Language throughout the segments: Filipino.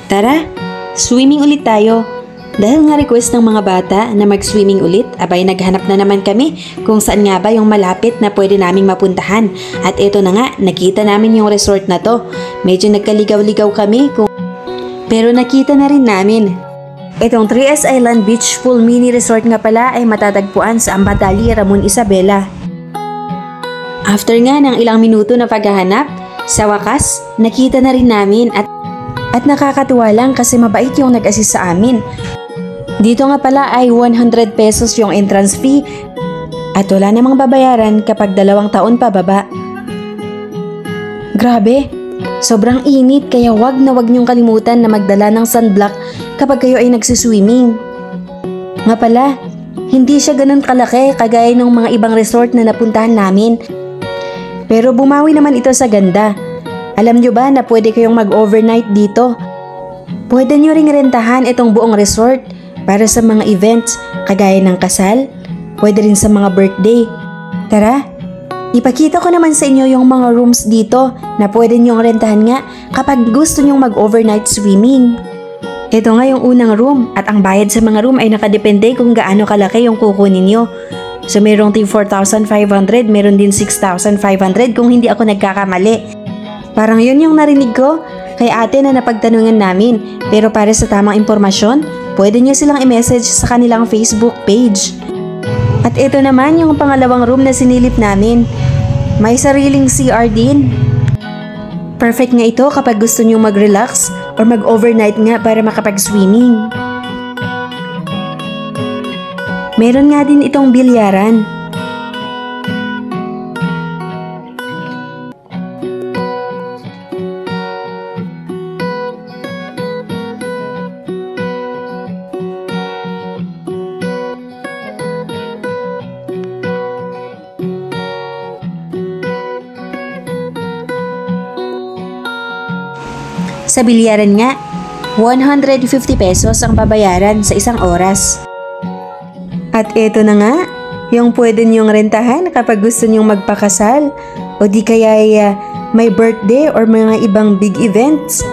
Tara, swimming ulit tayo. Dahil nga request ng mga bata na mag-swimming ulit, abay naghanap na naman kami kung saan nga ba yung malapit na pwede naming mapuntahan. At eto na nga, nakita namin yung resort na to. Medyo nagkaligaw-ligaw kami pero nakita na rin namin. Itong 3S Island Beach Pool Mini Resort nga pala ay matatagpuan sa Ambadali, Ramon Isabela. After nga ng ilang minuto na paghahanap, sa wakas, nakita na rin namin at nakakatuwa lang kasi mabait yung nag-assist sa amin. Dito nga pala ay 100 pesos yung entrance fee at wala namang babayaran kapag 2 taon pa baba. Grabe, sobrang init kaya wag na wag niyong kalimutan na magdala ng sunblock kapag kayo ay nagsiswimming. Nga pala, hindi siya ganun kalaki kagaya ng mga ibang resort na napuntahan namin. Pero bumawi naman ito sa ganda. Alam nyo ba na pwede kayong mag-overnight dito? Pwede nyo ring rentahan itong buong resort para sa mga events kagaya ng kasal, pwede rin sa mga birthday. Tara, ipakita ko naman sa inyo yung mga rooms dito na pwede nyong rentahan nga kapag gusto nyong mag-overnight swimming. Ito nga yung unang room at ang bayad sa mga room ay nakadepende kung gaano kalaki yung kukunin nyo. So mayroong team 4,500, meron din 6,500 kung hindi ako nagkakamali. Parang yun yung narinig ko kay ate na napagtanungan namin, pero para sa tamang impormasyon, pwede nyo silang i-message sa kanilang Facebook page. At ito naman yung pangalawang room na sinilip namin. May sariling CR din. Perfect nga ito kapag gusto nyo mag-relax or mag-overnight nga para makapag-swimming. Meron nga din itong bilyaran. Sa bilyaran nga, 150 pesos ang babayaran sa isang oras. At eto na nga, yung pwede nyong rentahan kapag gusto nyong magpakasal o di kaya may birthday or mga ibang big events.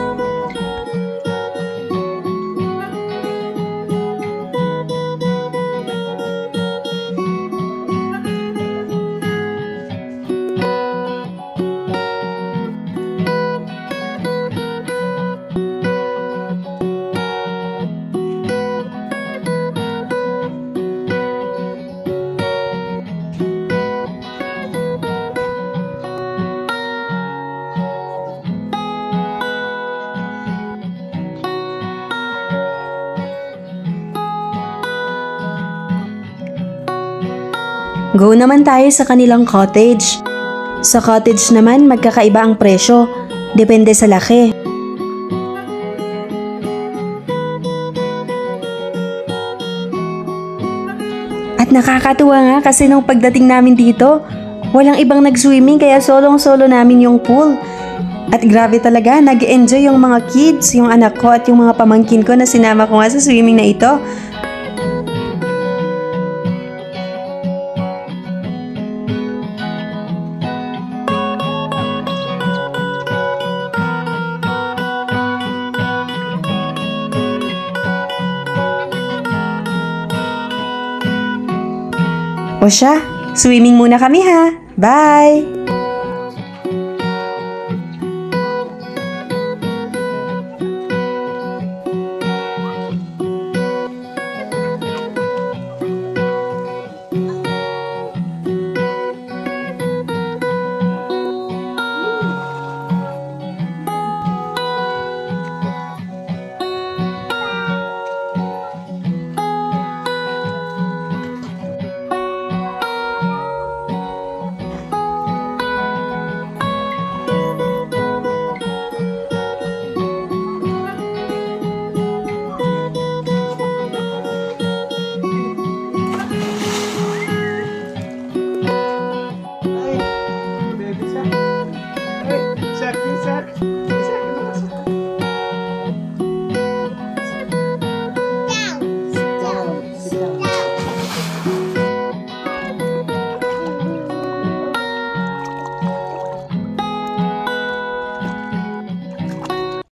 Go naman tayo sa kanilang cottage. Sa cottage naman magkakaiba ang presyo, depende sa laki. At nakakatuwa nga kasi nung pagdating namin dito, walang ibang nag-swimming kaya solong-solo namin yung pool. At grabe talaga, nag-enjoy yung mga kids, yung anak ko at yung mga pamangkin ko na sinama ko nga sa swimming na ito. O siya, swimming muna kami ha. Bye!